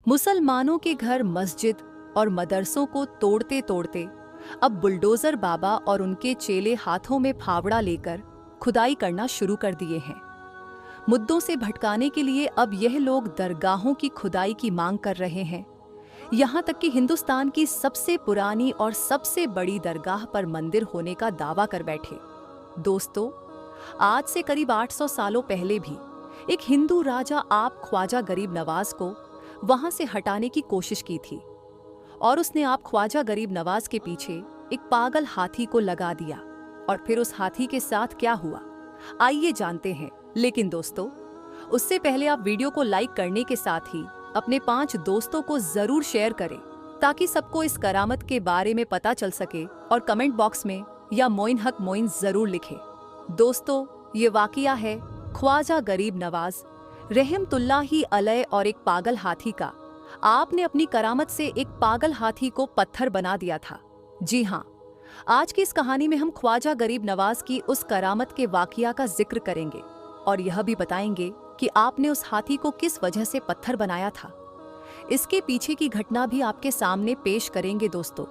मुसलमानों के घर, मस्जिद और मदरसों को तोड़ते तोड़ते अब बुलडोजर बाबा और उनके चेले हाथों में फावड़ा लेकर खुदाई करना शुरू कर दिए हैं। मुद्दों से भटकाने के लिए अब यह लोग दरगाहों की खुदाई की मांग कर रहे हैं। यहाँ तक कि हिंदुस्तान की सबसे पुरानी और सबसे बड़ी दरगाह पर मंदिर होने का दावा कर बैठे। दोस्तों, आज से करीब 800 सालों पहले भी एक हिंदू राजा आप ख्वाजा गरीब नवाज को वहां से हटाने की कोशिश की थी और उसने आप ख्वाजा गरीब नवाज के पीछे एक पागल हाथी को लगा दिया। और फिर उस हाथी के साथ क्या हुआ, आइए जानते हैं। लेकिन दोस्तों, उससे पहले आप वीडियो को लाइक करने के साथ ही अपने 5 दोस्तों को जरूर शेयर करें ताकि सबको इस करामत के बारे में पता चल सके और कमेंट बॉक्स में या मोइन हक मोइन जरूर लिखें। दोस्तों, ये वाकया है ख्वाजा गरीब नवाज रहमतुल्लाही अलैह और एक पागल हाथी का। आपने अपनी करामत से एक पागल हाथी को पत्थर बना दिया था। जी हाँ, आज की इस कहानी में हम ख्वाजा गरीब नवाज की उस करामत के वाकया का जिक्र करेंगे और यह भी बताएंगे कि आपने उस हाथी को किस वजह से पत्थर बनाया था। इसके पीछे की घटना भी आपके सामने पेश करेंगे। दोस्तों,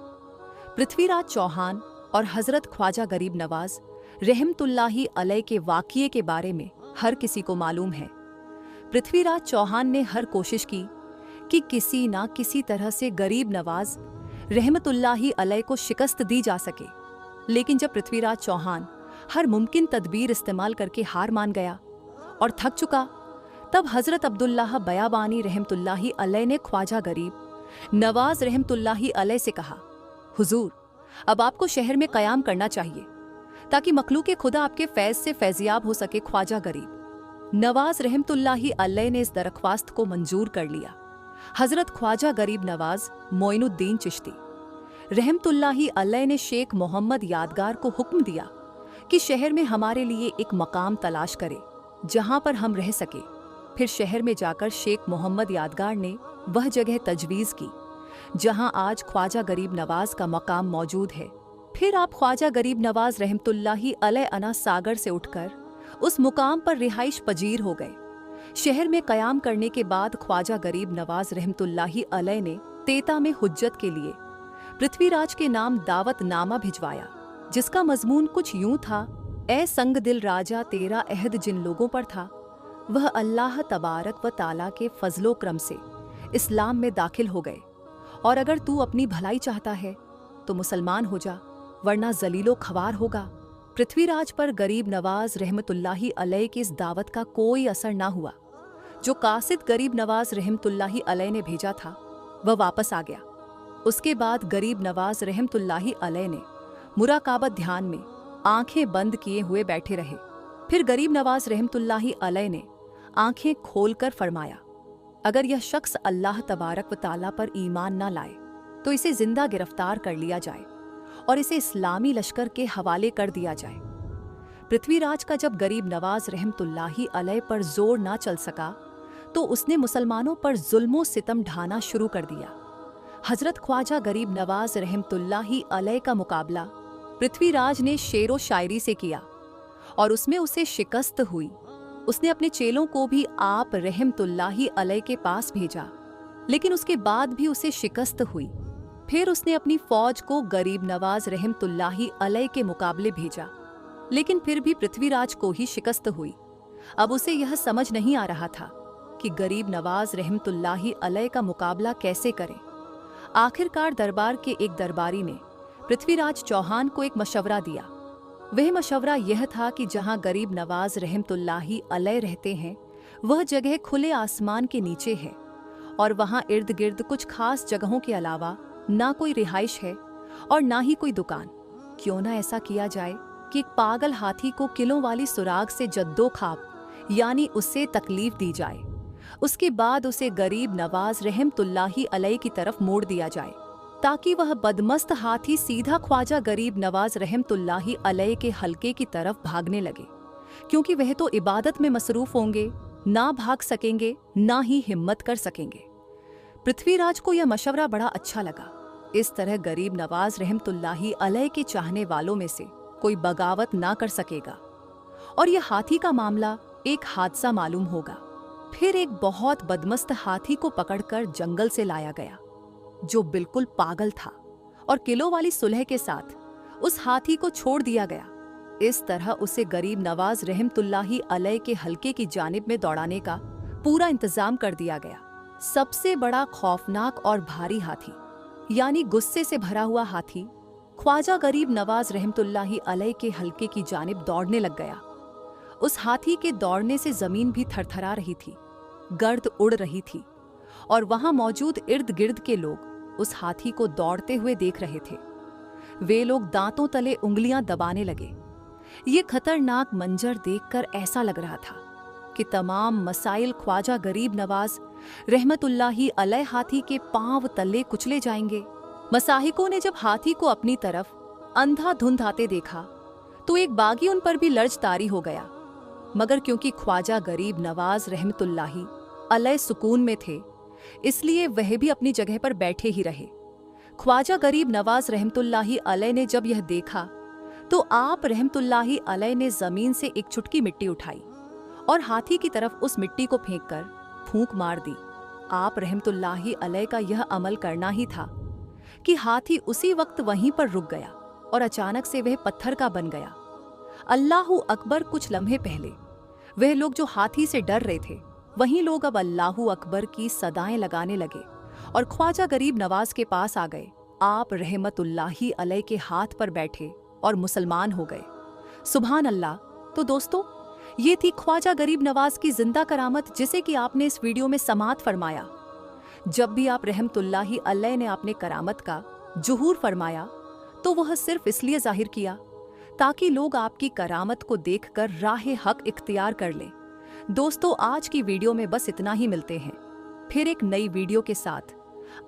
पृथ्वीराज चौहान और हजरत ख्वाजा गरीब नवाज रहमतुल्लाही अलैह के वाकये के बारे में हर किसी को मालूम है। पृथ्वीराज चौहान ने हर कोशिश की कि किसी ना किसी तरह से गरीब नवाज रहमतुल्लाही अलैह को शिकस्त दी जा सके। लेकिन जब पृथ्वीराज चौहान हर मुमकिन तदबीर इस्तेमाल करके हार मान गया और थक चुका, तब हजरत अब्दुल्लाह बयाबानी रहमतुल्लाही अलैह ने ख्वाजा गरीब नवाज रहमतुल्लाही अलैह से कहा, हुजूर, अब आपको शहर में कयाम करना चाहिए ताकि मखलूक खुदा आपके फैज से फैजियाब हो सके। ख्वाजा गरीब नवाज रहमतुल्लाही अलैह ने इस दरख्वास्त को मंजूर कर लिया। हजरत ख्वाजा गरीब नवाज मोइनुद्दीन चिश्ती रहमतुल्लाही अलैह ने शेख मोहम्मद यादगार को हुक्म दिया कि शहर में हमारे लिए एक मकाम तलाश करे जहां पर हम रह सके। फिर शहर में जाकर शेख मोहम्मद यादगार ने वह जगह तजवीज़ की जहां आज ख्वाजा गरीब नवाज का मकाम मौजूद है। फिर आप ख्वाजा गरीब नवाज रहमतुल्लाही अलैह अना सागर से उठकर उस मुकाम पर रिहाइश पजीर हो गए। शहर में कयाम करने के बाद ख्वाजा गरीब नवाज रहमतुल्लाही अलैह ने तेता में हुज्जत के लिए पृथ्वीराज के नाम दावतनामा भिजवाया, जिसका मजमून कुछ यूं था, ए संग दिल राजा, तेरा अहद जिन लोगों पर था वह अल्लाह तबारक व ताला के फजलो क्रम से इस्लाम में दाखिल हो गए। और अगर तू अपनी भलाई चाहता है तो मुसलमान हो जा, वरना जलीलो खवार होगा। पृथ्वीराज पर गरीब नवाज रहमतुल्लाही अलैह की इस दावत का कोई असर ना हुआ। जो कासिद गरीब नवाज रहमतुल्लाही अलैह ने भेजा था वह वापस आ गया। उसके बाद गरीब नवाज रहमतुल्लाही अलैह ने मुराकाबत ध्यान में आंखें बंद किए हुए बैठे रहे। फिर गरीब नवाज रहमतुल्लाही अलैह ने आंखें खोलकर फरमाया, अगर यह शख्स अल्लाह तबारक व ताला पर ईमान ना लाए तो इसे जिंदा गिरफ्तार कर लिया जाए और इसे इस्लामी लश्कर के हवाले कर दिया जाए। पृथ्वीराज का जब गरीब नवाज रहमतुल्लाही अलैह पर जोर ना चल सका तो उसने मुसलमानों पर जुल्मो सितम ढाना शुरू कर दिया। हजरत ख्वाजा गरीब नवाज रहमतुल्लाही अलैह का मुकाबला पृथ्वीराज ने शेरो शायरी से किया और उसमें उसे शिकस्त हुई। उसने अपने चेलों को भी आप रहमतुल्लाही अलैह के पास भेजा, लेकिन उसके बाद भी उसे शिकस्त हुई। फिर उसने अपनी फौज को गरीब नवाज रहमतुल्लाही अलैह के मुकाबले भेजा, लेकिन फिर भी पृथ्वीराज को ही शिकस्त हुई। अब उसे यह समझ नहीं आ रहा था कि गरीब नवाज रहमतुल्लाही अलैह का मुकाबला कैसे करे। आखिरकार दरबार के एक दरबारी ने पृथ्वीराज चौहान को एक मशवरा दिया। वह मशवरा यह था कि जहां गरीब नवाज रहमतुल्लाही अलैह रहते हैं वह जगह खुले आसमान के नीचे है और वहां इर्द गिर्द कुछ खास जगहों के अलावा ना कोई रिहाइश है और ना ही कोई दुकान। क्यों ना ऐसा किया जाए कि एक पागल हाथी को किलों वाली सुराग से जद्दोखाब यानी उससे तकलीफ दी जाए। उसके बाद उसे गरीब नवाज रहमतुल्लाही अलैह की तरफ मोड़ दिया जाए ताकि वह बदमस्त हाथी सीधा ख्वाजा गरीब नवाज रहमतुल्लाही अलैह के हलके की तरफ भागने लगे, क्योंकि वह तो इबादत में मसरूफ होंगे, ना भाग सकेंगे ना ही हिम्मत कर सकेंगे। पृथ्वीराज को यह मशवरा बड़ा अच्छा लगा। इस तरह गरीब नवाज रहमतुल्लाही अलैह के चाहने वालों में से कोई बगावत ना कर सकेगा और यह हाथी का मामला एक हादसा मालूम होगा। फिर एक बहुत बदमस्त हाथी को पकड़कर जंगल से लाया गया, जो बिल्कुल पागल था, और किलो वाली सुलह के साथ उस हाथी को छोड़ दिया गया। इस तरह उसे गरीब नवाज रहमतुल्लाही अलैह के हलके की जानिब में दौड़ाने का पूरा इंतजाम कर दिया गया। सबसे बड़ा खौफनाक और भारी हाथी, यानी गुस्से से भरा हुआ हाथी, ख्वाजा गरीब नवाज रहमतुल्लाही अलैह के हलके की जानिब दौड़ने लग गया। उस हाथी के दौड़ने से जमीन भी थरथरा रही थी, गर्द उड़ रही थी, और वहां मौजूद इर्द गिर्द के लोग उस हाथी को दौड़ते हुए देख रहे थे। वे लोग दांतों तले उंगलियां दबाने लगे। ये खतरनाक मंजर देखकर ऐसा लग रहा था कि तमाम मसाइल ख्वाजा गरीब नवाज रहमतुल्लाही अलैह हाथी के पांव तले कुचले जाएंगे। मसाहिकों ने जब हाथी को अपनी तरफ अंधाधुंध आते देखा तो एक बागी उन पर भी लर्ज तारी हो गया, मगर क्योंकि ख्वाजा गरीब नवाज रहमतुल्लाही अलैह सुकून में थे, इसलिए वह भी अपनी जगह पर बैठे ही रहे। ख्वाजा गरीब नवाज रहमतुल्लाही अलैह ने जब यह देखा तो आप रहमतुल्लाही अलैह ने जमीन से एक चुटकी मिट्टी उठाई और हाथी की तरफ उस मिट्टी को फेंककर फूंक मार दी। आप रहमतुल्लाही अलैह का यह अमल करना ही था कि हाथी उसी वक्त वहीं पर रुक गया और अचानक से वह पत्थर का बन गया। अल्लाहू अकबर। कुछ लम्हे पहले वह लोग जो हाथी से डर रहे थे, वहीं लोग अब अल्लाहू अकबर की सदाएं लगाने लगे और ख्वाजा गरीब नवाज के पास आ गए। आप रहमतुल्लाही अलैह के हाथ पर बैठे और मुसलमान हो गए। सुभान अल्लाह। तो दोस्तों, ये थी ख्वाजा गरीब नवाज की जिंदा करामत, जिसे कि आपने इस वीडियो में समाअत फरमाया। जब भी आप रहमतुल्लाही अलैह ने अपने करामत का जुहूर फरमाया तो वह सिर्फ इसलिए जाहिर किया ताकि लोग आपकी करामत को देखकर राह हक इख्तियार कर लें। दोस्तों, आज की वीडियो में बस इतना ही। मिलते हैं फिर एक नई वीडियो के साथ।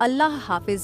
अल्लाह हाफिज।